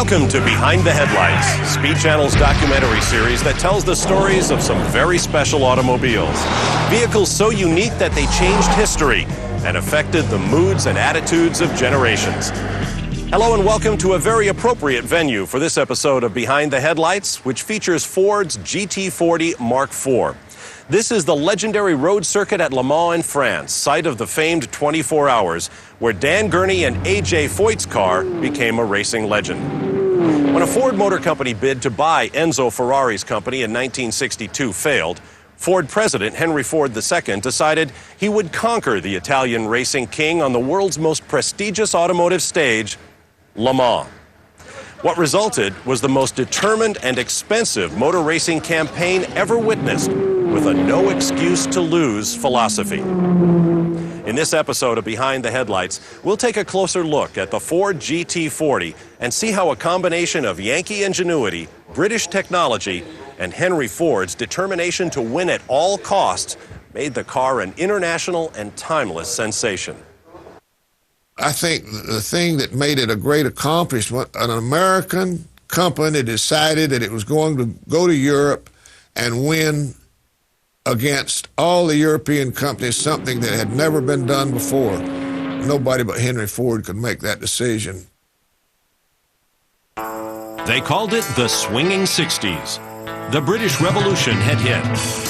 Welcome to Behind the Headlights, Speed Channel's documentary series that tells the stories of some very special automobiles. Vehicles so unique that they changed history and affected the moods and attitudes of generations. Hello and welcome to a very appropriate venue for this episode of Behind the Headlights, which features Ford's GT40 Mark IV. This is the legendary road circuit at Le Mans in France, site of the famed 24 Hours, where Dan Gurney and A.J. Foyt's car became a racing legend. When a Ford Motor Company bid to buy Enzo Ferrari's company in 1962 failed, Ford president Henry Ford II decided he would conquer the Italian racing king on the world's most prestigious automotive stage, Le Mans. What resulted was the most determined and expensive motor racing campaign ever witnessed, with a no-excuse-to-lose philosophy. In this episode of Behind the Headlights, we'll take a closer look at the Ford GT40 and see how a combination of Yankee ingenuity, British technology, and Henry Ford's determination to win at all costs made the car an international and timeless sensation. I think the thing that made it a great accomplishment, an American company decided that it was going to go to Europe and win against all the European companies, something that had never been done before. Nobody but Henry Ford could make that decision. They called it the swinging 60s. The British Revolution had hit.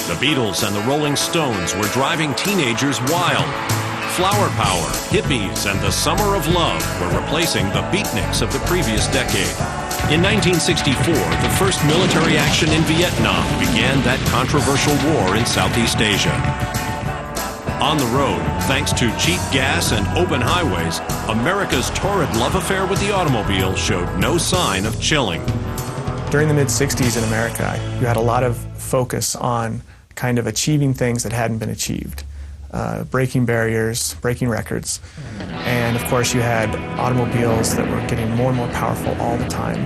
The Beatles and the Rolling Stones were driving teenagers wild. Flower power, hippies, and the summer of love were replacing the beatniks of the previous decade. In 1964, the first military action in Vietnam began that controversial war in Southeast Asia. On the road, thanks to cheap gas and open highways, America's torrid love affair with the automobile showed no sign of chilling. During the mid-60s in America, you had a lot of focus on kind of achieving things that hadn't been achieved. Breaking barriers, breaking records. And of course you had automobiles that were getting more and more powerful all the time.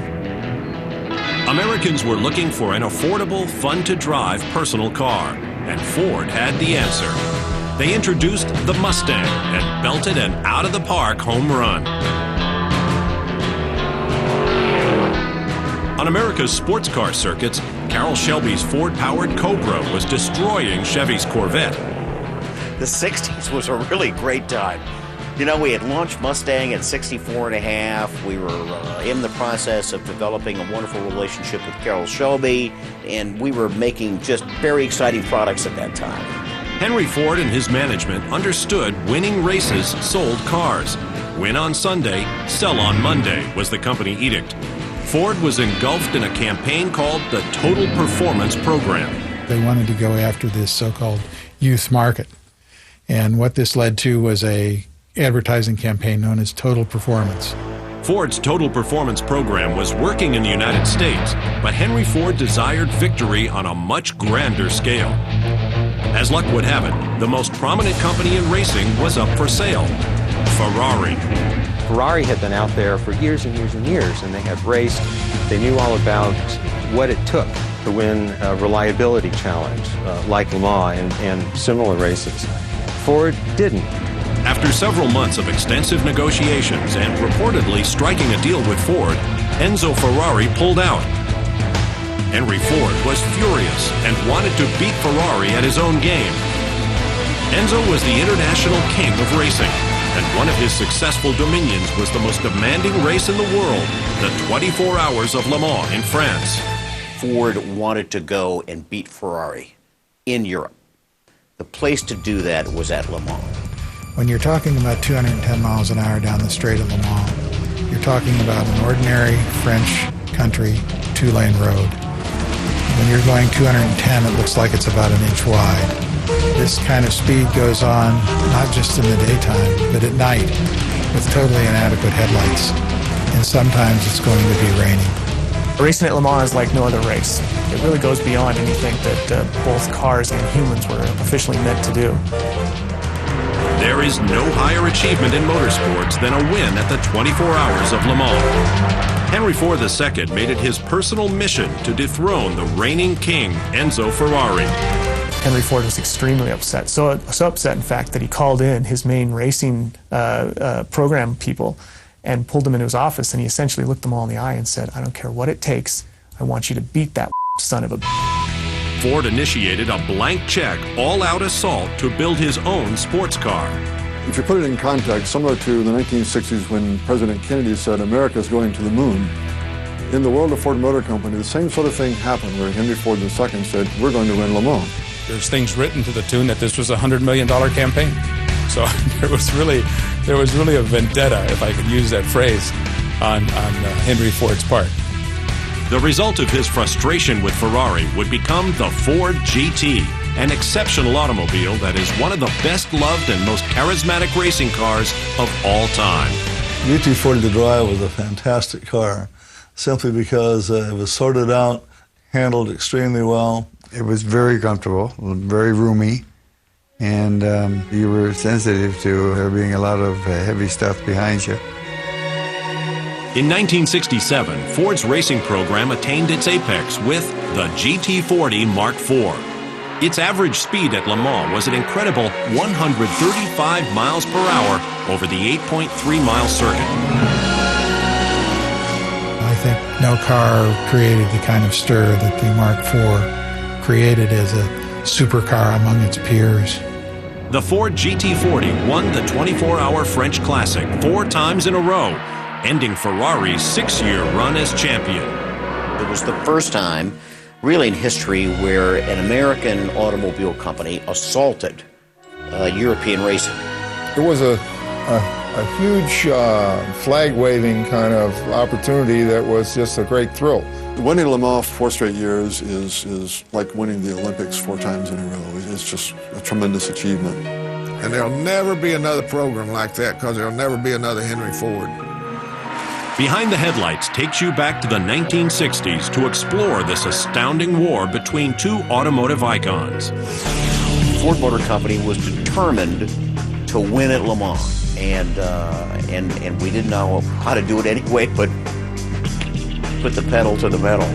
Americans were looking for an affordable, fun-to-drive personal car, and Ford had the answer. They introduced the Mustang and belted an out-of-the-park home run. On America's sports car circuits, Carroll Shelby's Ford-powered Cobra was destroying Chevy's Corvette. The 60s was a really great time. You know, we had launched Mustang at 64 and a half. We were in the process of developing a wonderful relationship with Carroll Shelby, and we were making just very exciting products at that time. Henry Ford and his management understood winning races sold cars. Win on Sunday, sell on Monday was the company edict. Ford was engulfed in a campaign called the Total Performance Program. They wanted to go after this so-called youth market. And what this led to was a advertising campaign known as Total Performance. Ford's Total Performance program was working in the United States, but Henry Ford desired victory on a much grander scale. As luck would have it, the most prominent company in racing was up for sale, Ferrari. Ferrari had been out there for years and years and years, and they had raced. They knew all about what it took to win a reliability challenge like Le Mans and similar races. Ford didn't. After several months of extensive negotiations and reportedly striking a deal with Ford, Enzo Ferrari pulled out. Henry Ford was furious and wanted to beat Ferrari at his own game. Enzo was the international king of racing, and one of his successful dominions was the most demanding race in the world, the 24 Hours of Le Mans in France. Ford wanted to go and beat Ferrari in Europe. The place to do that was at Le Mans. When you're talking about 210 miles an hour down the Strait of Le Mans, you're talking about an ordinary French country 2-lane road. When you're going 210, it looks like it's about an inch wide. This kind of speed goes on not just in the daytime, but at night with totally inadequate headlights. And sometimes it's going to be raining. Racing at Le Mans is like no other race. It really goes beyond anything that both cars and humans were officially meant to do. There is no higher achievement in motorsports than a win at the 24 Hours of Le Mans. Henry Ford II made it his personal mission to dethrone the reigning king, Enzo Ferrari. Henry Ford was extremely upset. So upset, in fact, that he called in his main racing program people and pulled them into his office, and he essentially looked them all in the eye and said, "I don't care what it takes. I want you to beat that son of a." Ford initiated a blank check, all-out assault to build his own sports car. If you put it in context, similar to the 1960s when President Kennedy said America's going to the moon, in the world of Ford Motor Company, the same sort of thing happened where Henry Ford II said, we're going to win Le Mans. There's things written to the tune that this was a $100 million campaign. So there was really a vendetta, if I could use that phrase, on Henry Ford's part. The result of his frustration with Ferrari would become the Ford GT, an exceptional automobile that is one of the best-loved and most charismatic racing cars of all time. GT40 to drive was a fantastic car, simply because it was sorted out, handled extremely well. It was very comfortable, very roomy, and you were sensitive to there being a lot of heavy stuff behind you. In 1967, Ford's racing program attained its apex with the GT40 Mark IV. Its average speed at Le Mans was an incredible 135 miles per hour over the 8.3-mile circuit. I think no car created the kind of stir that the Mark IV created as a supercar among its peers. The Ford GT40 won the 24-hour French Classic 4 times in a row, ending Ferrari's 6-year run as champion. It was the first time, really in history, where an American automobile company assaulted European racing. It was a huge flag-waving kind of opportunity that was just a great thrill. Winning Le Mans 4 straight years is like winning the Olympics 4 times in a row. It's just a tremendous achievement. And there'll never be another program like that because there'll never be another Henry Ford. Behind the Headlights takes you back to the 1960s to explore this astounding war between two automotive icons. Ford Motor Company was determined to win at Le Mans, and we didn't know how to do it anyway, but put the pedal to the metal.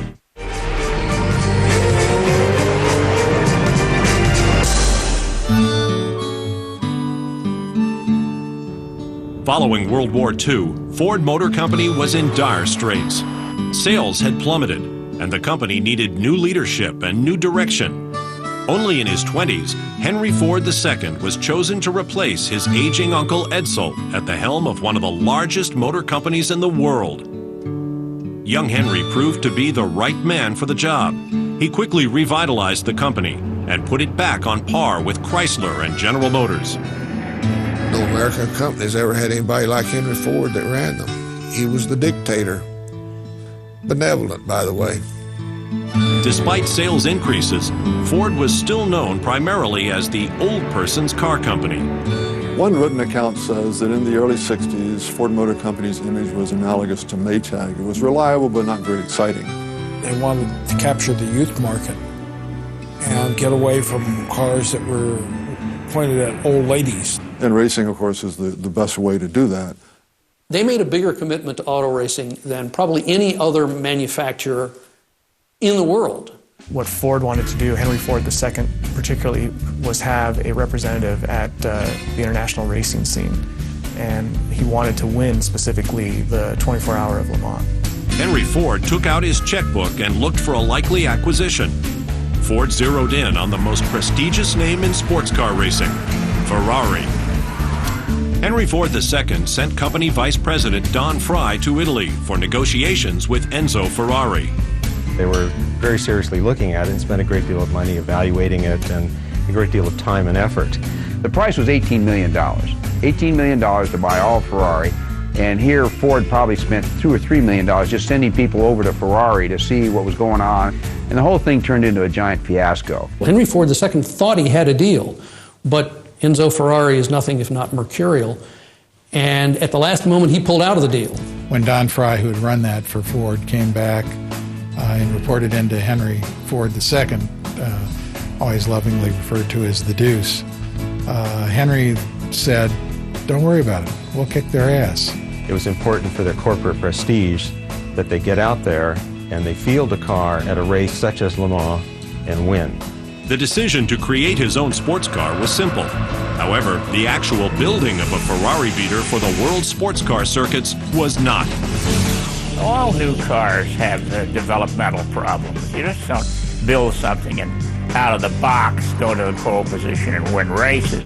Following World War II, Ford Motor Company was in dire straits. Sales had plummeted, and the company needed new leadership and new direction. Only in his 20s, Henry Ford II was chosen to replace his aging uncle Edsel at the helm of one of the largest motor companies in the world. Young Henry proved to be the right man for the job. He quickly revitalized the company and put it back on par with Chrysler and General Motors. No American companies ever had anybody like Henry Ford that ran them. He was the dictator. Benevolent, by the way. Despite sales increases, Ford was still known primarily as the old person's car company. One written account says that in the early 60s, Ford Motor Company's image was analogous to Maytag. It was reliable but not very exciting. They wanted to capture the youth market and get away from cars that were pointed at old ladies. And racing, of course, is the best way to do that. They made a bigger commitment to auto racing than probably any other manufacturer in the world. What Ford wanted to do, Henry Ford II particularly, was have a representative at the international racing scene. And he wanted to win specifically the 24-hour of Le Mans. Henry Ford took out his checkbook and looked for a likely acquisition. Ford zeroed in on the most prestigious name in sports car racing, Ferrari. Henry Ford II sent company vice president Don Fry to Italy for negotiations with Enzo Ferrari. They were very seriously looking at it and spent a great deal of money evaluating it and a great deal of time and effort. The price was $18 million. $18 million to buy all Ferrari. And here Ford probably spent $2 or $3 million just sending people over to Ferrari to see what was going on. And the whole thing turned into a giant fiasco. Well, Henry Ford II thought he had a deal, but Enzo Ferrari is nothing if not mercurial. And at the last moment, he pulled out of the deal. When Don Fry, who had run that for Ford, came back and reported into Henry Ford II, always lovingly referred to as the Deuce, Henry said, "Don't worry about it. We'll kick their ass." It was important for their corporate prestige that they get out there and they field a car at a race such as Le Mans and win. The decision to create his own sports car was simple. However, the actual building of a Ferrari beater for the world sports car circuits was not. All new cars have developmental problems. You just don't build something and out of the box go to the pole position and win races.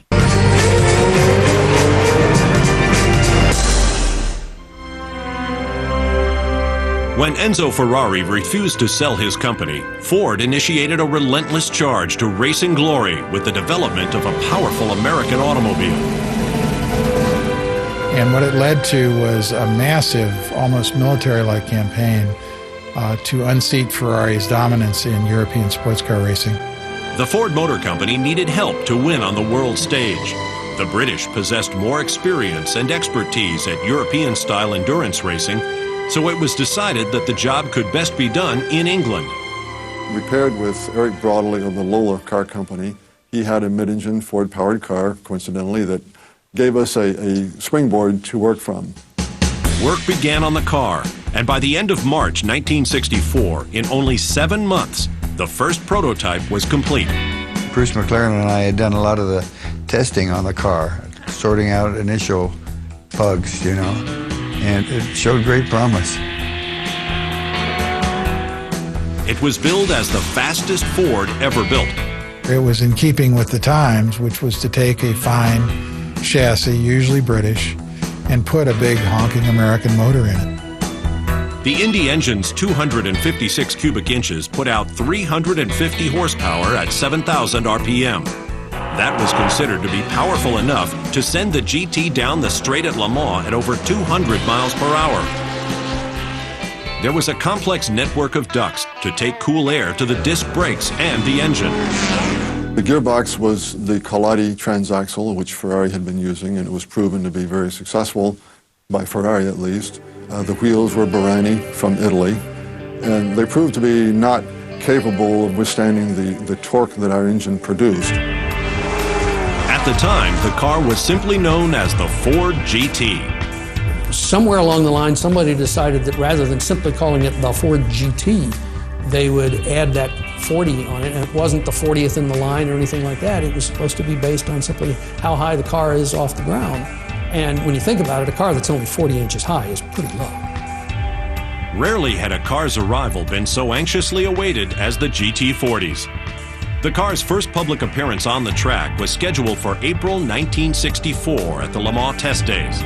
When Enzo Ferrari refused to sell his company, Ford initiated a relentless charge to racing glory with the development of a powerful American automobile. And what it led to was a massive, almost military-like campaign to unseat Ferrari's dominance in European sports car racing. The Ford Motor Company needed help to win on the world stage. The British possessed more experience and expertise at European-style endurance racing, so it was decided that the job could best be done in England. We paired with Eric Broadley of the Lola Car Company. He had a mid-engine Ford-powered car, coincidentally, that gave us a springboard to work from. Work began on the car, and by the end of March 1964, in only 7 months, the first prototype was complete. Bruce McLaren and I had done a lot of the testing on the car, sorting out initial bugs, you know, and it showed great promise. It was billed as the fastest Ford ever built. It was in keeping with the times, which was to take a fine chassis, usually British, and put a big honking American motor in it. The Indy engine's 256 cubic inches put out 350 horsepower at 7,000 RPM. That was considered to be powerful enough to send the GT down the straight at Le Mans at over 200 miles per hour. There was a complex network of ducts to take cool air to the disc brakes and the engine. The gearbox was the Colati transaxle, which Ferrari had been using, and it was proven to be very successful, by Ferrari at least. The wheels were Barani from Italy, and they proved to be not capable of withstanding the torque that our engine produced. At the time, the car was simply known as the Ford GT. Somewhere along the line, somebody decided that rather than simply calling it the Ford GT, they would add that 40 on it. And it wasn't the 40th in the line or anything like that. It was supposed to be based on simply how high the car is off the ground. And when you think about it, a car that's only 40 inches high is pretty low. Rarely had a car's arrival been so anxiously awaited as the GT40s. The car's first public appearance on the track was scheduled for April 1964 at the Le Mans Test Days.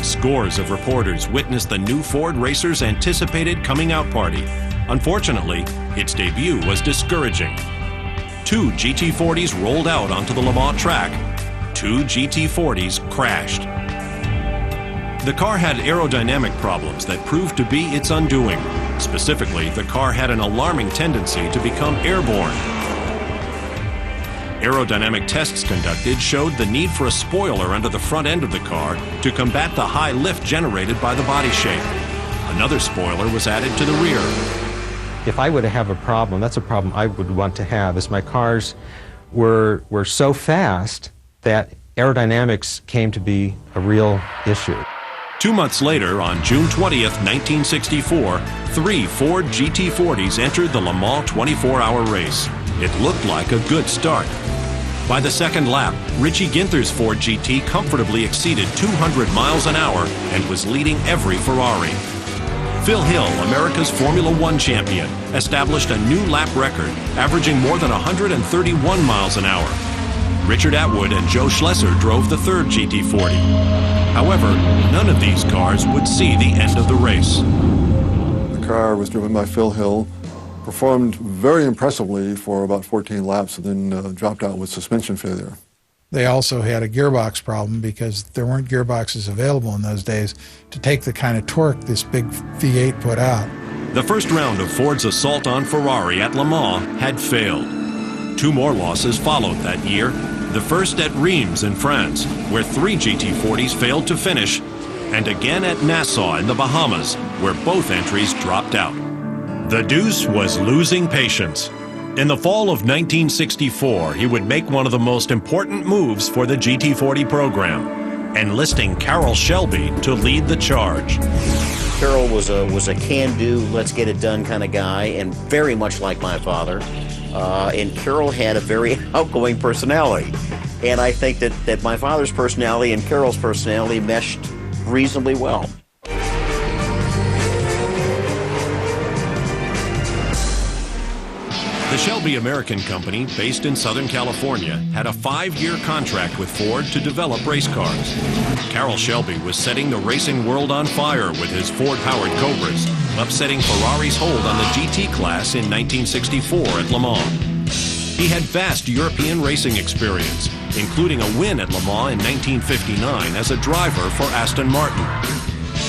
Scores of reporters witnessed the new Ford racer's anticipated coming-out party. Unfortunately, its debut was discouraging. 2 GT40s rolled out onto the Le Mans track. 2 GT40s crashed. The car had aerodynamic problems that proved to be its undoing. Specifically, the car had an alarming tendency to become airborne. Aerodynamic tests conducted showed the need for a spoiler under the front end of the car to combat the high lift generated by the body shape. Another spoiler was added to the rear. If I were to have a problem, that's a problem I would want to have, is my cars were so fast that aerodynamics came to be a real issue. 2 months later, on June 20th, 1964, 3 Ford GT40s entered the Le Mans 24-hour race. It looked like a good start. By the second lap, Richie Ginther's Ford GT comfortably exceeded 200 miles an hour and was leading every Ferrari. Phil Hill, America's Formula One champion, established a new lap record, averaging more than 131 miles an hour. Richard Atwood and Joe Schlesser drove the third GT40. However, none of these cars would see the end of the race. The car was driven by Phil Hill, performed very impressively for about 14 laps, and then dropped out with suspension failure. They also had a gearbox problem because there weren't gearboxes available in those days to take the kind of torque this big V8 put out. The first round of Ford's assault on Ferrari at Le Mans had failed. 2 more losses followed that year. The first at Reims in France, where 3 GT40s failed to finish, and again at Nassau in the Bahamas, where both entries dropped out. The Deuce was losing patience. In the fall of 1964, he would make one of the most important moves for the GT40 program, enlisting Carroll Shelby to lead the charge. Carroll was a can-do, let's-get-it-done kind of guy, and very much like my father. And Carroll had a very outgoing personality. And I think that my father's personality and Carol's personality meshed reasonably well. The Shelby American Company, based in Southern California, had a 5-year contract with Ford to develop race cars. Carroll Shelby was setting the racing world on fire with his Ford-powered Cobras, upsetting Ferrari's hold on the GT class in 1964 at Le Mans. He had vast European racing experience, including a win at Le Mans in 1959 as a driver for Aston Martin.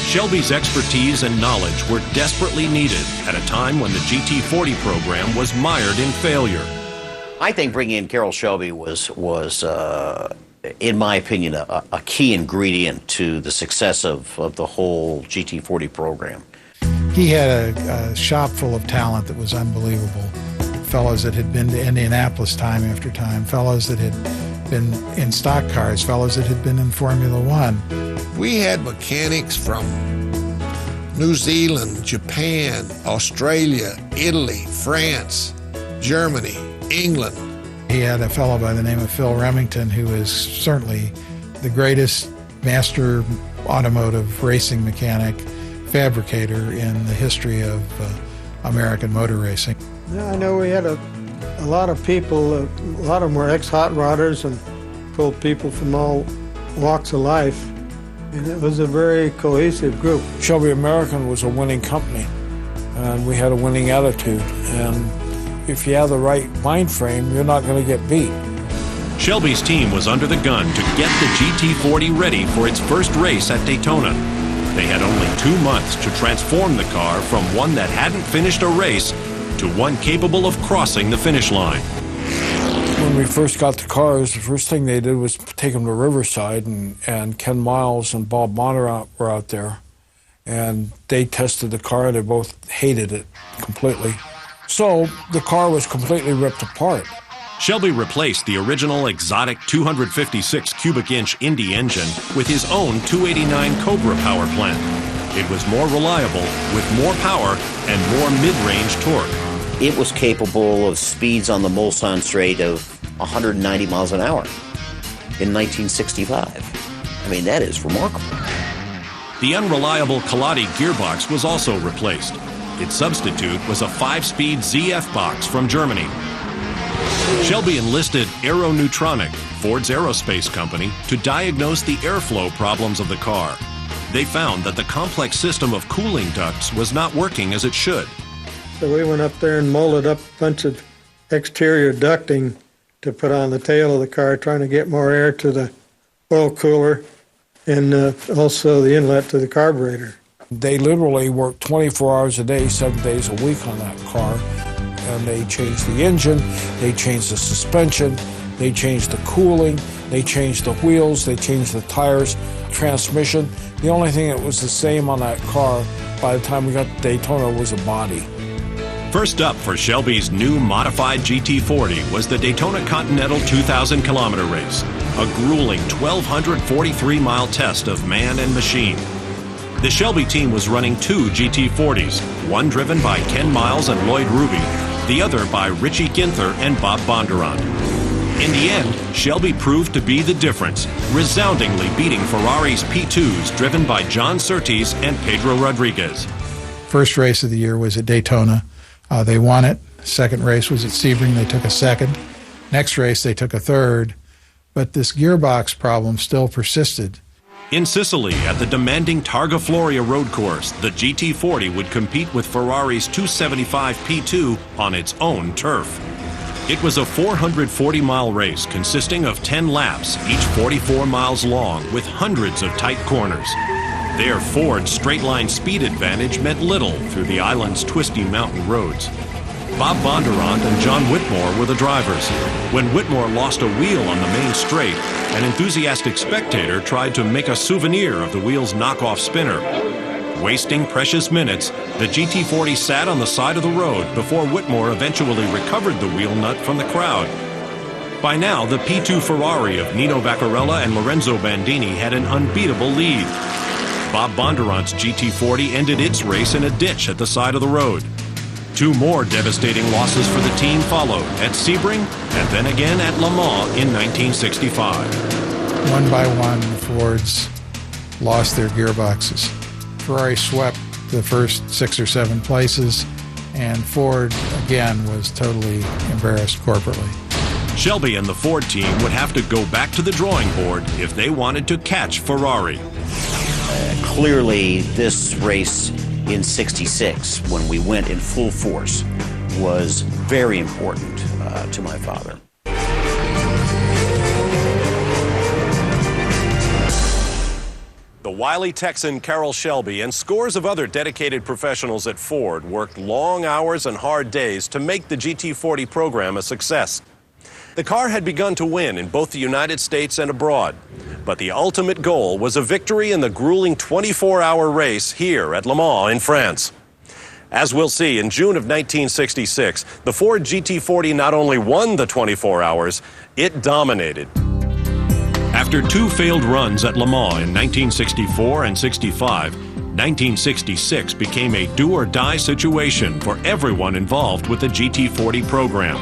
Shelby's expertise and knowledge were desperately needed at a time when the GT40 program was mired in failure. I think bringing in Carroll Shelby was in my opinion, a key ingredient to the success of the whole GT40 program. He had a shop full of talent that was unbelievable. Fellows that had been to Indianapolis time after time, fellows that had been in stock cars, fellows that had been in Formula One. We had mechanics from New Zealand, Japan, Australia, Italy, France, Germany, England. He had a fellow by the name of Phil Remington, who is certainly the greatest master automotive racing mechanic, fabricator in the history of American motor racing. Yeah, I know we had a lot of people, a lot of them were ex-hot rodders and pulled people from all walks of life. And it was a very cohesive group. Shelby American was a winning company, and we had a winning attitude. And if you have the right mind frame, you're not going to get beat. Shelby's team was under the gun to get the GT40 ready for its first race at Daytona. They had only 2 months to transform the car from one that hadn't finished a race to one capable of crossing the finish line. When we first got the cars, the first thing they did was take them to Riverside, and Ken Miles and Bob Bondurant were out there. And they tested the car. They both hated it completely. So the car was completely ripped apart. Shelby replaced the original exotic 256 cubic inch Indy engine with his own 289 Cobra power plant. It was more reliable, with more power and more mid-range torque. It was capable of speeds on the Mulsanne Straight of 190 miles an hour in 1965. I mean, that is remarkable. The unreliable Kaladi gearbox was also replaced. Its substitute was a 5-speed ZF box from Germany. Shelby enlisted Aeroneutronic, Ford's aerospace company, to diagnose the airflow problems of the car. They found that the complex system of cooling ducts was not working as it should. So we went up there and molded up a bunch of exterior ducting to put on the tail of the car, trying to get more air to the oil cooler and also the inlet to the carburetor. They literally worked 24 hours a day, 7 days a week on that car. And they changed the engine, they changed the suspension, they changed the cooling, they changed the wheels, they changed the tires, transmission. The only thing that was the same on that car by the time we got to Daytona was a body. First up for Shelby's new modified GT40 was the Daytona Continental 2,000-kilometer race, a grueling 1,243-mile test of man and machine. The Shelby team was running 2 GT40s, one driven by Ken Miles and Lloyd Ruby, the other by Richie Ginther and Bob Bondurant. In the end, Shelby proved to be the difference, resoundingly beating Ferrari's P2s driven by John Surtees and Pedro Rodriguez. First race of the year was at Daytona. They won it. Second race was at Sebring. They took a second. Next race, they took a third. But this gearbox problem still persisted. In Sicily, at the demanding Targa Floria road course, the GT40 would compete with Ferrari's 275 P2 on its own turf. It was a 440-mile race consisting of 10 laps, each 44 miles long, with hundreds of tight corners. There, Ford's straight-line speed advantage meant little through the island's twisty mountain roads. Bob Bondurant and John Whitmore were the drivers. When Whitmore lost a wheel on the main straight, an enthusiastic spectator tried to make a souvenir of the wheel's knockoff spinner. Wasting precious minutes, the GT40 sat on the side of the road before Whitmore eventually recovered the wheel nut from the crowd. By now, the P2 Ferrari of Nino Vaccarella and Lorenzo Bandini had an unbeatable lead. Bob Bondurant's GT40 ended its race in a ditch at the side of the road. 2 more devastating losses for the team followed at Sebring and then again at Le Mans in 1965. One by one, the Fords lost their gearboxes. Ferrari swept the first 6 or 7 places, and Ford, again, was totally embarrassed corporately. Shelby and the Ford team would have to go back to the drawing board if they wanted to catch Ferrari. Clearly, this race in '66, when we went in full force, was very important to my father. The wily Texan Carroll Shelby and scores of other dedicated professionals at Ford worked long hours and hard days to make the GT40 program a success. The car had begun to win in both the United States and abroad, but the ultimate goal was a victory in the grueling 24-hour race here at Le Mans in France. As we'll see, in June of 1966, the Ford GT40 not only won the 24 hours, it dominated. After 2 failed runs at Le Mans in 1964 and 65, 1966 became a do-or-die situation for everyone involved with the GT40 program.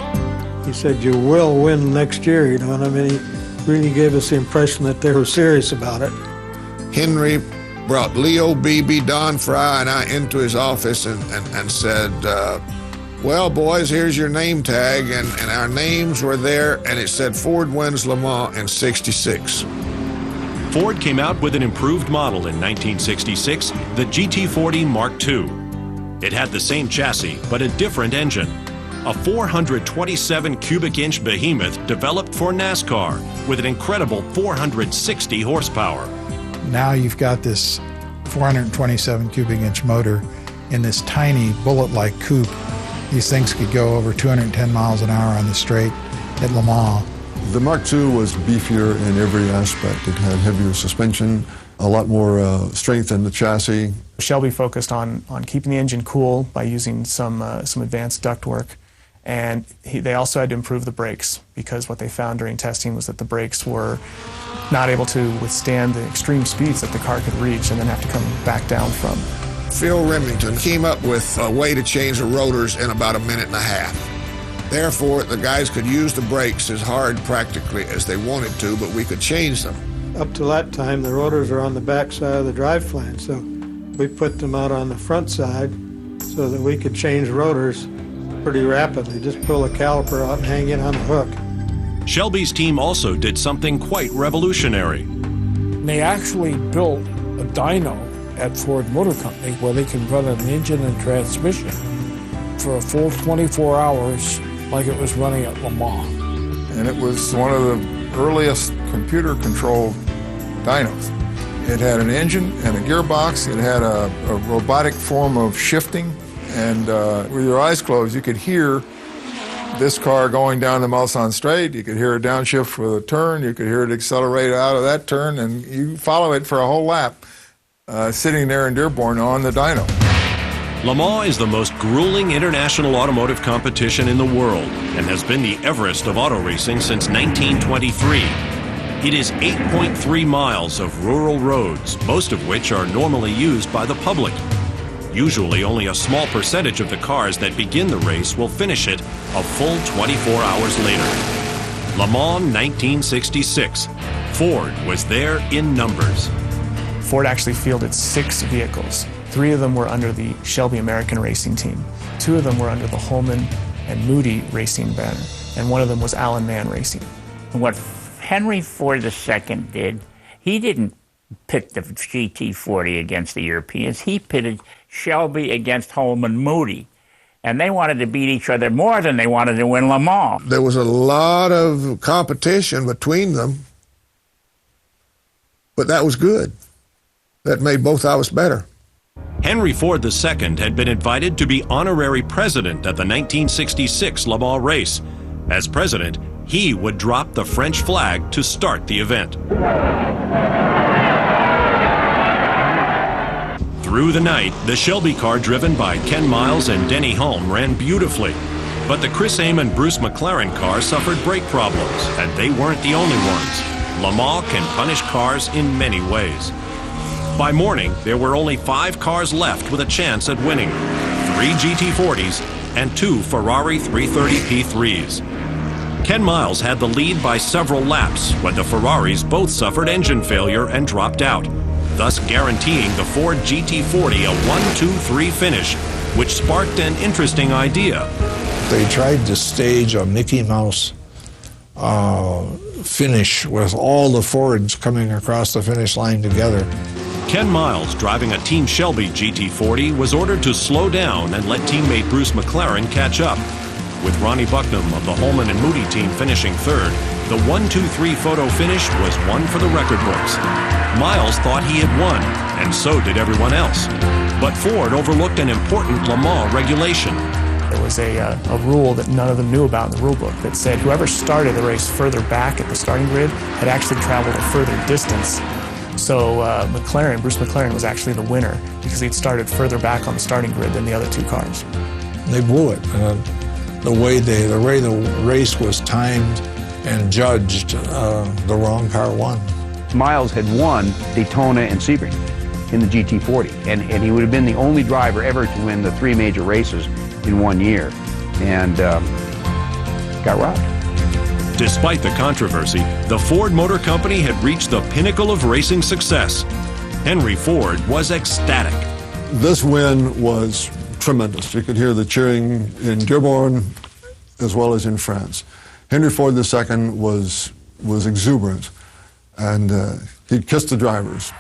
He said, "You will win next year," you know, and I mean, he really gave us the impression that they were serious about it. Henry brought Leo Beebe, Don Fry, and I into his office and said, well, boys, here's your name tag, and our names were there, and it said Ford wins Le Mans in '66. Ford came out with an improved model in 1966, the GT40 Mark II. It had the same chassis, but a different engine. A 427 cubic inch behemoth developed for NASCAR with an incredible 460 horsepower. Now you've got this 427 cubic inch motor in this tiny bullet-like coupe. These things could go over 210 miles an hour on the straight at Le Mans. The Mark II was beefier in every aspect. It had heavier suspension, a lot more strength in the chassis. Shelby focused on keeping the engine cool by using some advanced ductwork. And they also had to improve the brakes, because what they found during testing was that the brakes were not able to withstand the extreme speeds that the car could reach and then have to come back down from. Phil Remington came up with a way to change the rotors in about 1.5 minutes. Therefore, the guys could use the brakes as hard practically as they wanted to, but we could change them. Up to that time, the rotors are on the back side of the drive flange, so we put them out on the front side so that we could change rotors pretty rapidly. Just pull the caliper out and hang it on the hook. Shelby's team also did something quite revolutionary. They actually built a dyno at Ford Motor Company where they can run an engine and transmission for a full 24 hours like it was running at Le Mans. And it was one of the earliest computer-controlled dynos. It had an engine and a gearbox. It had a robotic form of shifting. And with your eyes closed, you could hear this car going down the Mulsanne Straight. You could hear it downshift for a turn. You could hear it accelerate out of that turn. And you follow it for a whole lap, sitting there in Dearborn on the dyno. Le Mans is the most grueling international automotive competition in the world and has been the Everest of auto racing since 1923. It is 8.3 miles of rural roads, most of which are normally used by the public. Usually only a small percentage of the cars that begin the race will finish it a full 24 hours later. Le Mans 1966. Ford was there in numbers. Ford actually fielded 6 vehicles. 3 of them were under the Shelby American Racing Team. 2 of them were under the Holman and Moody Racing banner, and 1 of them was Alan Mann Racing. What Henry Ford II did, he didn't pit the GT40 against the Europeans. He pitted Shelby against Holman Moody. And they wanted to beat each other more than they wanted to win Le Mans. There was a lot of competition between them, but that was good. That made both of us better. Henry Ford II had been invited to be honorary president at the 1966 Le Mans race. As president, he would drop the French flag to start the event. Through the night, the Shelby car driven by Ken Miles and Denny Hulme ran beautifully. But the Chris Amon Bruce McLaren car suffered brake problems, and they weren't the only ones. Le Mans can punish cars in many ways. By morning, there were only 5 cars left with a chance at winning. 3 GT40s and 2 Ferrari 330 P3s. Ken Miles had the lead by several laps when the Ferraris both suffered engine failure and dropped out, thus guaranteeing the Ford GT40 a 1-2-3 finish, which sparked an interesting idea. They tried to stage a Mickey Mouse finish with all the Fords coming across the finish line together. Ken Miles, driving a Team Shelby GT40, was ordered to slow down and let teammate Bruce McLaren catch up. With Ronnie Bucknam of the Holman and Moody team finishing third, the 1-2-3 photo finish was one for the record books. Miles thought he had won, and so did everyone else. But Ford overlooked an important Le Mans regulation. There was a rule that none of them knew about in the rule book that said whoever started the race further back at the starting grid had actually traveled a further distance. So Bruce McLaren was actually the winner because he'd started further back on the starting grid than the other two cars. They blew it. The way the race was timed and judged, the wrong car won. Miles had won Daytona and Sebring in the GT40, and he would have been the only driver ever to win the 3 major races in 1 year, and got robbed. Despite the controversy, the Ford Motor Company had reached the pinnacle of racing success. Henry Ford was ecstatic. This win was tremendous. You could hear the cheering in Dearborn as well as in France. Henry Ford II was exuberant, and he kissed the drivers.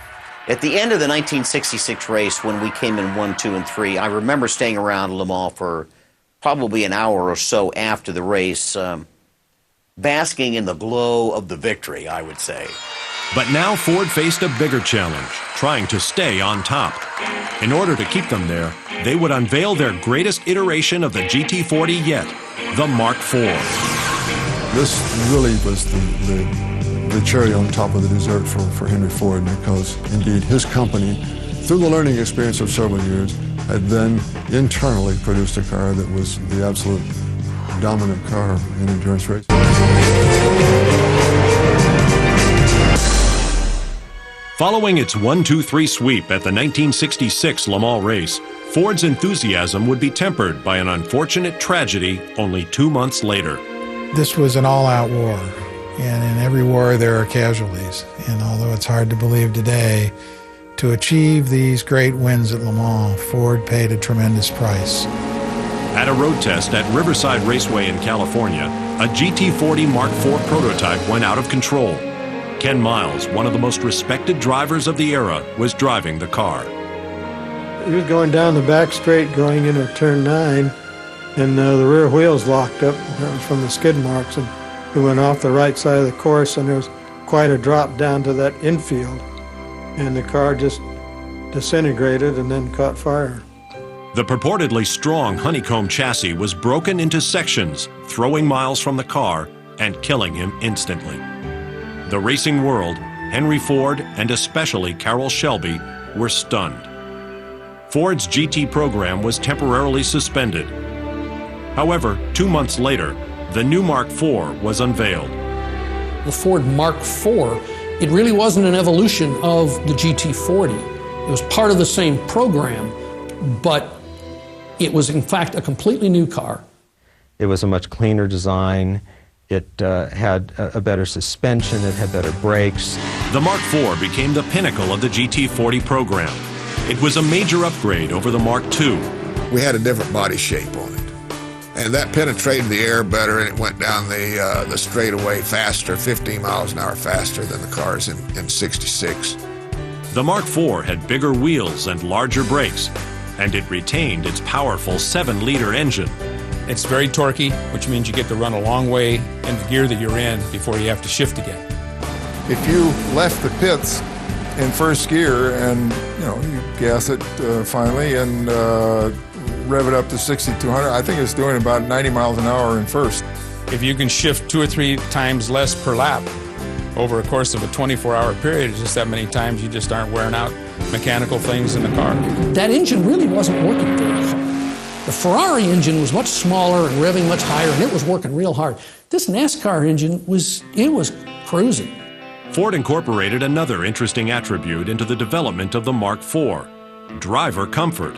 At the end of the 1966 race, when we came in 1, 2, and 3, I remember staying around Le Mans for probably an hour or so after the race, basking in the glow of the victory, I would say. But now Ford faced a bigger challenge, trying to stay on top. In order to keep them there, they would unveil their greatest iteration of the GT40 yet, the Mark IV. This really was the cherry on top of the dessert for Henry Ford, because indeed his company, through the learning experience of several years, had then internally produced a car that was the absolute dominant car in endurance racing. Following its 1-2-3 sweep at the 1966 Le Mans race, Ford's enthusiasm would be tempered by an unfortunate tragedy only 2 months later. This was an all-out war, and in every war there are casualties. And although it's hard to believe today, to achieve these great wins at Le Mans, Ford paid a tremendous price. At a road test at Riverside Raceway in California, a GT40 Mark IV prototype went out of control. Ken Miles, one of the most respected drivers of the era, was driving the car. He was going down the back straight going into turn 9, and the rear wheels locked up from the skid marks, and he went off the right side of the course, and there was quite a drop down to that infield, and the car just disintegrated and then caught fire. The purportedly strong honeycomb chassis was broken into sections, throwing Miles from the car and killing him instantly. The racing world, Henry Ford, and especially Carroll Shelby, were stunned. Ford's GT program was temporarily suspended. However, 2 months later, the new Mark IV was unveiled. The Ford Mark IV, it really wasn't an evolution of the GT40. It was part of the same program, but it was in fact a completely new car. It was a much cleaner design. It had a better suspension, it had better brakes. The Mark IV became the pinnacle of the GT40 program. It was a major upgrade over the Mark II. We had a different body shape on it, and that penetrated the air better, and it went down the straightaway faster, 15 miles an hour faster than the cars in 66. The Mark IV had bigger wheels and larger brakes, and it retained its powerful 7-liter engine. It's very torquey, which means you get to run a long way in the gear that you're in before you have to shift again. If you left the pits in first gear and you gas it finally and rev it up to 6,200, I think it's doing about 90 miles an hour in first. If you can shift 2 or 3 times less per lap over a course of a 24-hour period, it's just that many times you just aren't wearing out mechanical things in the car. That engine really wasn't working very hard. The Ferrari engine was much smaller and revving much higher, and it was working real hard. This NASCAR engine was cruising. Ford incorporated another interesting attribute into the development of the Mark IV, driver comfort.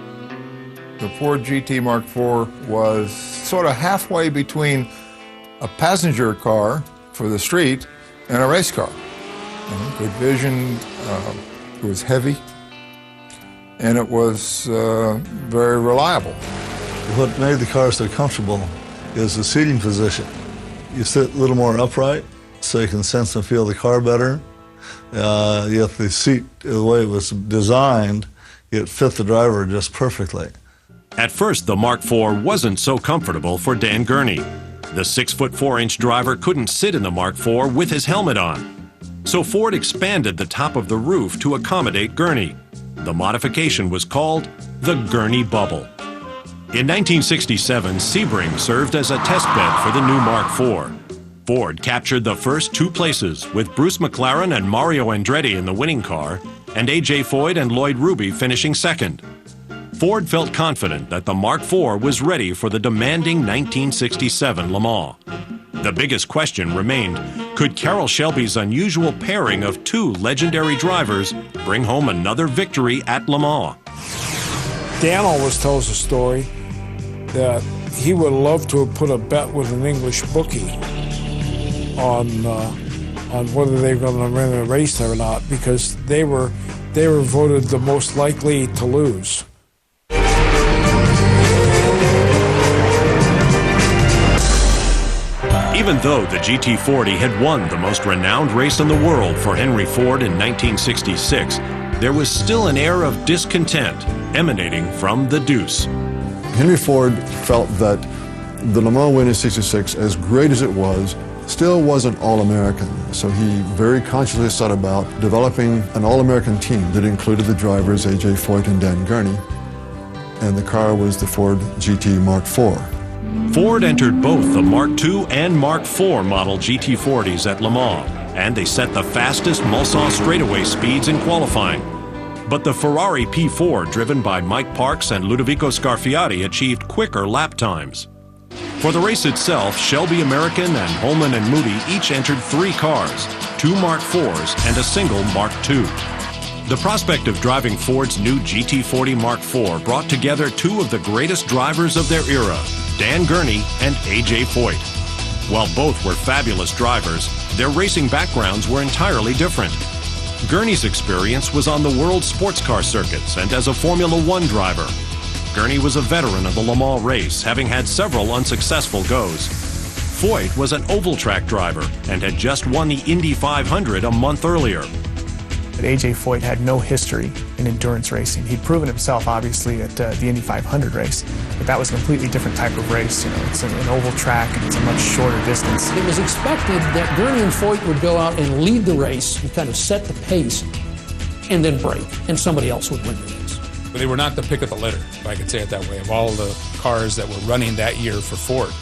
The Ford GT Mark IV was sort of halfway between a passenger car for the street and a race car. Good vision, it was heavy, and it was very reliable. What made the car so comfortable is the seating position. You sit a little more upright so you can sense and feel the car better. Yet the seat, the way it was designed, it fit the driver just perfectly. At first, the Mark IV wasn't so comfortable for Dan Gurney. The 6'4" driver couldn't sit in the Mark IV with his helmet on. So Ford expanded the top of the roof to accommodate Gurney. The modification was called the Gurney Bubble. In 1967, Sebring served as a test bed for the new Mark IV. Ford captured the first 2 places with Bruce McLaren and Mario Andretti in the winning car, and A.J. Foyt and Lloyd Ruby finishing second. Ford felt confident that the Mark IV was ready for the demanding 1967 Le Mans. The biggest question remained, could Carroll Shelby's unusual pairing of 2 legendary drivers bring home another victory at Le Mans? Dan always tells a story that he would love to have put a bet with an English bookie on whether they were going to win a race or not, because they were voted the most likely to lose. Even though the GT40 had won the most renowned race in the world for Henry Ford in 1966, there was still an air of discontent emanating from the Deuce. Henry Ford felt that the Le Mans win in '66, as great as it was, still wasn't all-American. So he very consciously set about developing an all-American team that included the drivers A.J. Foyt and Dan Gurney, and the car was the Ford GT Mark IV. Ford entered both the Mark II and Mark IV model GT40s at Le Mans, and they set the fastest Mulsanne straightaway speeds in qualifying. But the Ferrari P4, driven by Mike Parks and Ludovico Scarfiati, achieved quicker lap times. For the race itself, Shelby American and Holman and Moody each entered 3 cars, 2 Mark IVs and a single Mark II. The prospect of driving Ford's new GT40 Mark IV brought together 2 of the greatest drivers of their era, Dan Gurney and A.J. Foyt. While both were fabulous drivers, their racing backgrounds were entirely different. Gurney's experience was on the world sports car circuits and as a Formula One driver. Gurney was a veteran of the Le Mans race, having had several unsuccessful goes. Foyt was an oval track driver and had just won the Indy 500 a month earlier. A.J. Foyt had no history in endurance racing. He'd proven himself, obviously, at the Indy 500 race, but that was a completely different type of race. You know, it's an oval track, and it's a much shorter distance. It was expected that Gurney and Foyt would go out and lead the race and kind of set the pace and then break, and somebody else would win the race. But they were not the pick of the litter, if I could say it that way, of all the cars that were running that year for Ford.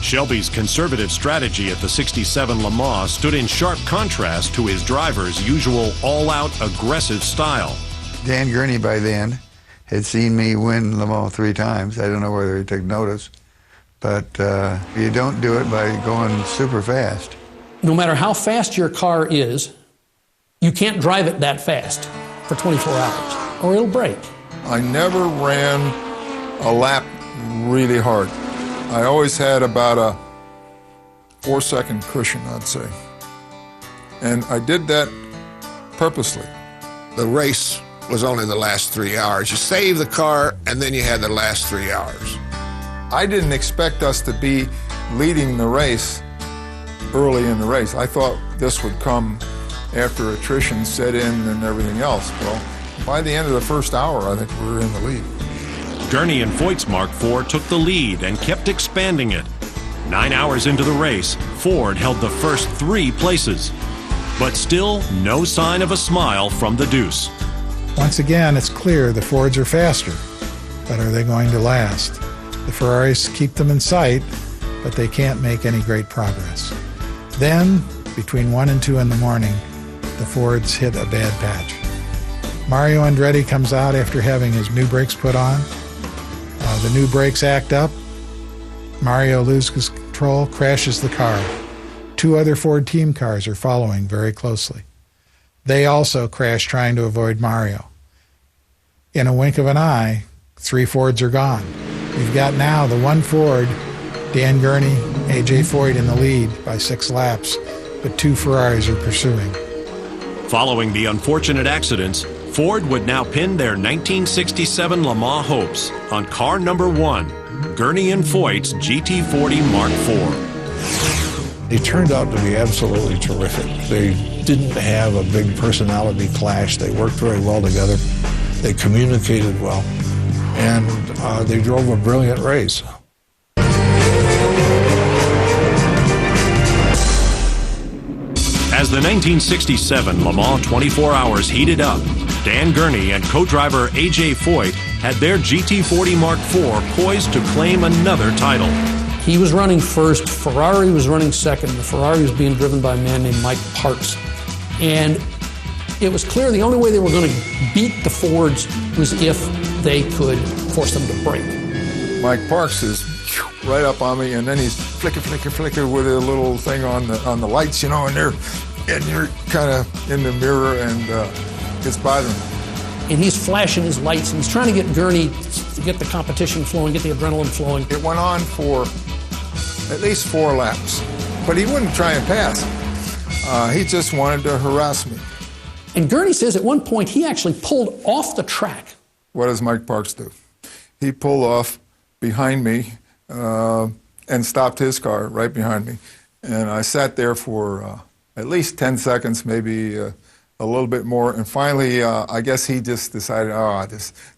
Shelby's conservative strategy at the '67 Le Mans stood in sharp contrast to his driver's usual all-out aggressive style. Dan Gurney by then had seen me win Le Mans 3 times. I don't know whether he took notice, but you don't do it by going super fast. No matter how fast your car is, you can't drive it that fast for 24 hours, or it'll break. I never ran a lap really hard. I always had about a 4-second cushion, I'd say. And I did that purposely. The race was only the last 3 hours. You saved the car, and then you had the last 3 hours. I didn't expect us to be leading the race early in the race. I thought this would come after attrition set in and everything else. Well, by the end of the first hour, I think we were in the lead. Gurney and Foyt's Mark IV took the lead and kept expanding it. 9 hours into the race, Ford held the first 3 places. But still, no sign of a smile from the Deuce. Once again, it's clear the Fords are faster, but are they going to last? The Ferraris keep them in sight, but they can't make any great progress. Then, between 1 and 2 in the morning, the Fords hit a bad patch. Mario Andretti comes out after having his new brakes put on. The new brakes act up. Mario loses control, crashes the car. 2 other Ford team cars are following very closely. They also crash trying to avoid Mario. In a wink of an eye, 3 Fords are gone. We've got now the 1 Ford, Dan Gurney, A.J. Foyt in the lead by 6 laps, but 2 Ferraris are pursuing. Following the unfortunate accidents, Ford would now pin their 1967 Le Mans hopes on car number 1, Gurney and Foyt's GT40 Mark IV. They turned out to be absolutely terrific. They didn't have a big personality clash. They worked very well together. They communicated well, and they drove a brilliant race. As the 1967 Le Mans 24 Hours heated up, Dan Gurney and co-driver A.J. Foyt had their GT40 Mark IV poised to claim another title. He was running first, Ferrari was running second. The Ferrari was being driven by a man named Mike Parkes. And it was clear the only way they were going to beat the Fords was if they could force them to brake. Mike Parkes is right up on me, and then he's flicker with a little thing on the lights, and you're kind of in the mirror, and it's bothering me. And he's flashing his lights, and he's trying to get Gurney to get the competition flowing, get the adrenaline flowing. It went on for at least 4 laps, but he wouldn't try and pass. He just wanted to harass me. And Gurney says at one point he actually pulled off the track. What does Mike Parkes do? He pulled off behind me and stopped his car right behind me. And I sat there for at least 10 seconds, maybe a little bit more. And finally, I guess he just decided,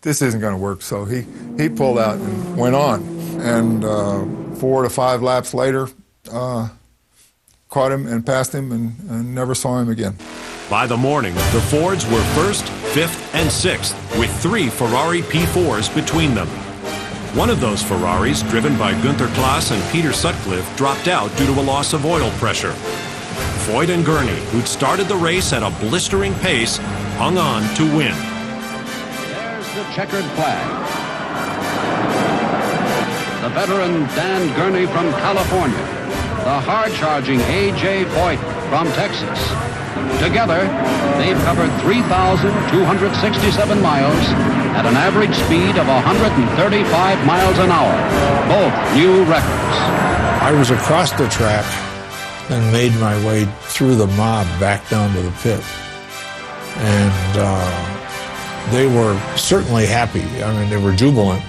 this isn't going to work. So he pulled out and went on. And 4 to 5 laps later, caught him and passed him and never saw him again. By the morning, the Fords were 1st, 5th, and 6th, with 3 Ferrari P4s between them. One of those Ferraris, driven by Günther Klaas and Peter Sutcliffe, dropped out due to a loss of oil pressure. Foyt and Gurney, who'd started the race at a blistering pace, hung on to win. There's the checkered flag. The veteran Dan Gurney from California. The hard-charging A.J. Foyt from Texas. Together, they've covered 3,267 miles at an average speed of 135 miles an hour. Both new records. I was across the track and made my way through the mob back down to the pit. And they were certainly happy. I mean, they were jubilant,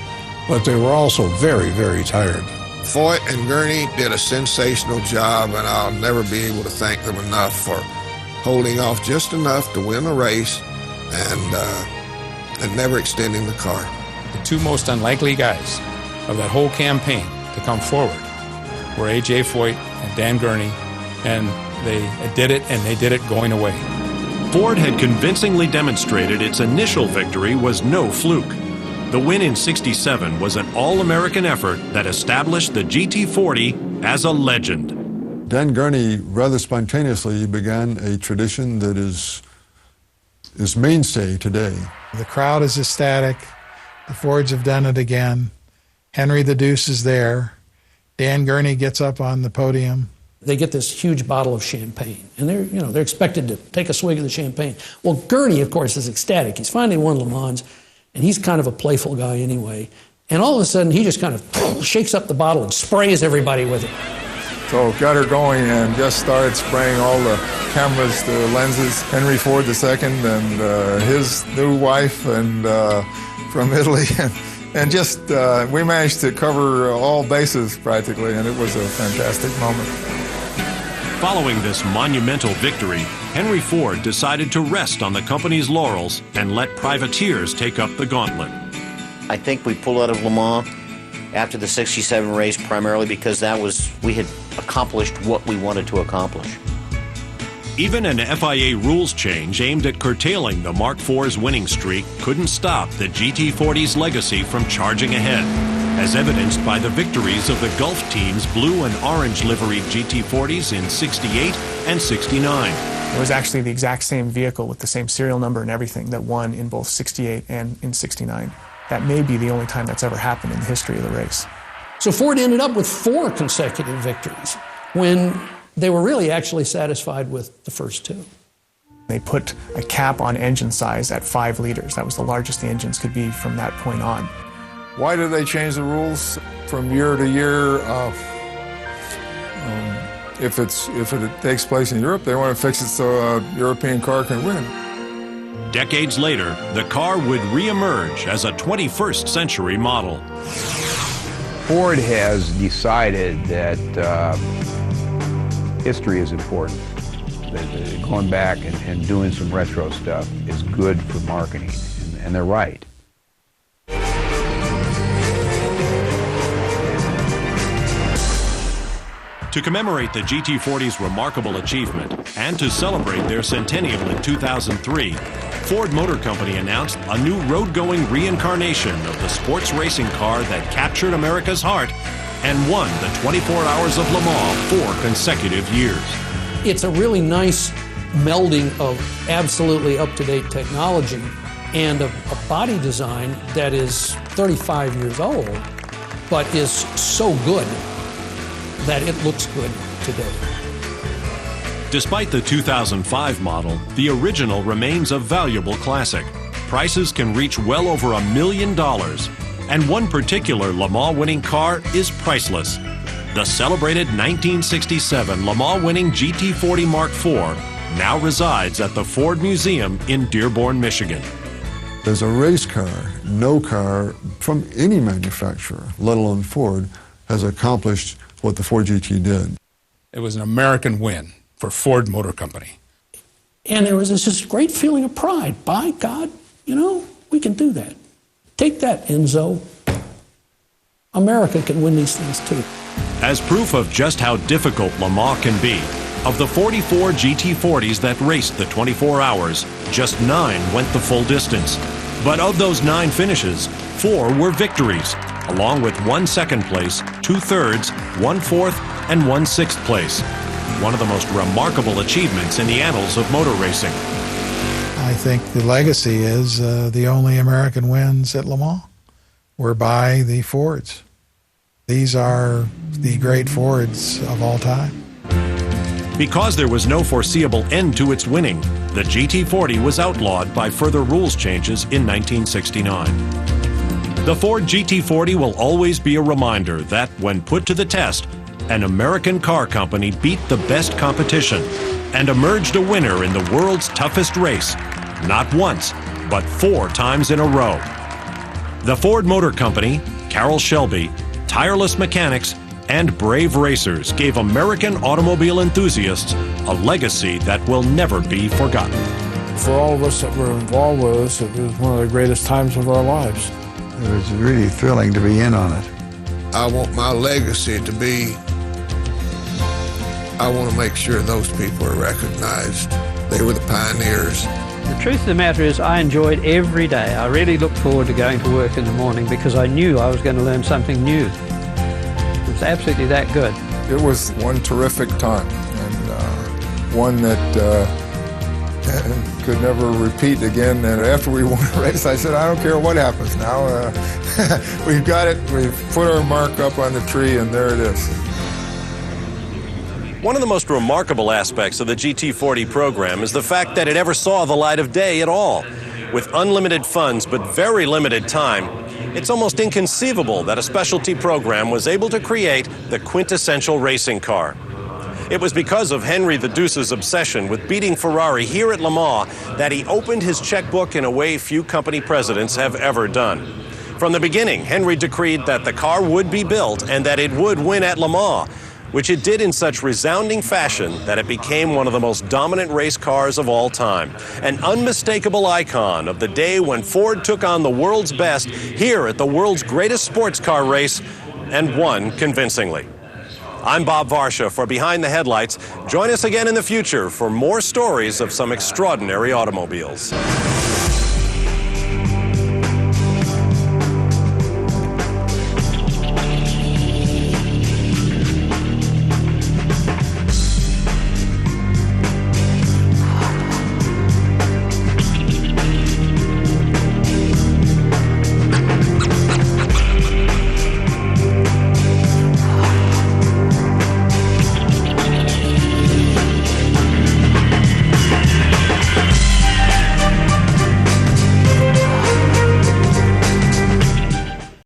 but they were also very, very tired. Foyt and Gurney did a sensational job, and I'll never be able to thank them enough for holding off just enough to win the race and never extending the car. The 2 most unlikely guys of that whole campaign to come forward were A.J. Foyt and Dan Gurney, and they did it, and they did it going away. Ford had convincingly demonstrated its initial victory was no fluke. The win in '67 was an all-American effort that established the GT40 as a legend. Dan Gurney rather spontaneously began a tradition that is mainstay today. The crowd is ecstatic. The Fords have done it again. Henry the Deuce is there. Dan Gurney gets up on the podium. They get this huge bottle of champagne, and they're expected to take a swig of the champagne. Well, Gurney, of course, is ecstatic. He's finally won Le Mans, and he's kind of a playful guy anyway. And all of a sudden, he just kind of shakes up the bottle and sprays everybody with it. So got her going and just started spraying all the cameras, the lenses. Henry Ford II and his new wife and from Italy. And just we managed to cover all bases practically, and it was a fantastic moment. Following this monumental victory, Henry Ford decided to rest on the company's laurels and let privateers take up the gauntlet. I think we pulled out of Le Mans after the '67 race primarily because we had accomplished what we wanted to accomplish. Even an FIA rules change aimed at curtailing the Mark IV's winning streak couldn't stop the GT40's legacy from charging ahead, as evidenced by the victories of the Gulf team's blue and orange liveried GT40s in '68 and '69. It was actually the exact same vehicle with the same serial number and everything that won in both '68 and in '69. That may be the only time that's ever happened in the history of the race. So Ford ended up with 4 consecutive victories when they were really actually satisfied with the first 2. They put a cap on engine size at 5 liters. That was the largest the engines could be from that point on. Why did they change the rules from year to year? If it takes place in Europe, they want to fix it so a European car can win. Decades later, the car would re-emerge as a 21st century model. Ford has decided that history is important. That going back and doing some retro stuff is good for marketing, and they're right. To commemorate the GT40's remarkable achievement and to celebrate their centennial in 2003, Ford Motor Company announced a new road-going reincarnation of the sports racing car that captured America's heart and won the 24 Hours of Le Mans 4 consecutive years. It's a really nice melding of absolutely up-to-date technology and a body design that is 35 years old, but is so good that it looks good today. Despite the 2005 model, the original remains a valuable classic. Prices can reach well over $1 million, and one particular Le Mans winning car is priceless. The celebrated 1967 Le Mans winning GT40 Mark IV now resides at the Ford Museum in Dearborn, Michigan. As a race car, no car from any manufacturer, let alone Ford, has accomplished what the Ford GT did. It was an American win for Ford Motor Company. And there was this great feeling of pride. By God, we can do that. Take that, Enzo. America can win these things too. As proof of just how difficult Le Mans can be, of the 44 GT40s that raced the 24 hours, just 9 went the full distance. But of those 9 finishes, 4 were victories, along with 1 second place, 2 thirds, 1 fourth, and 1 sixth place. One of the most remarkable achievements in the annals of motor racing. I think the legacy is the only American wins at Le Mans were by the Fords. These are the great Fords of all time. Because there was no foreseeable end to its winning, the GT40 was outlawed by further rules changes in 1969. The Ford GT40 will always be a reminder that, when put to the test, an American car company beat the best competition and emerged a winner in the world's toughest race, not once, but 4 times in a row. The Ford Motor Company, Carroll Shelby, tireless mechanics, and brave racers gave American automobile enthusiasts a legacy that will never be forgotten. For all of us that were involved with this, it was one of the greatest times of our lives. It was really thrilling to be in on it. I want my legacy to be, I want to make sure those people are recognized. They were the pioneers. The truth of the matter is I enjoyed every day. I really looked forward to going to work in the morning because I knew I was going to learn something new. It was absolutely that good. It was one terrific time, and one that could never repeat again. And after we won a race, I said, I don't care what happens now. We've got it. We've put our mark up on the tree, and there it is. One of the most remarkable aspects of the GT40 program is the fact that it ever saw the light of day at all. With unlimited funds but very limited time, it's almost inconceivable that a specialty program was able to create the quintessential racing car. It was because of Henry the Deuce's obsession with beating Ferrari here at Le Mans that he opened his checkbook in a way few company presidents have ever done. From the beginning, Henry decreed that the car would be built and that it would win at Le Mans, which it did in such resounding fashion that it became one of the most dominant race cars of all time, an unmistakable icon of the day when Ford took on the world's best here at the world's greatest sports car race and won convincingly. I'm Bob Varsha for Behind the Headlights. Join us again in the future for more stories of some extraordinary automobiles.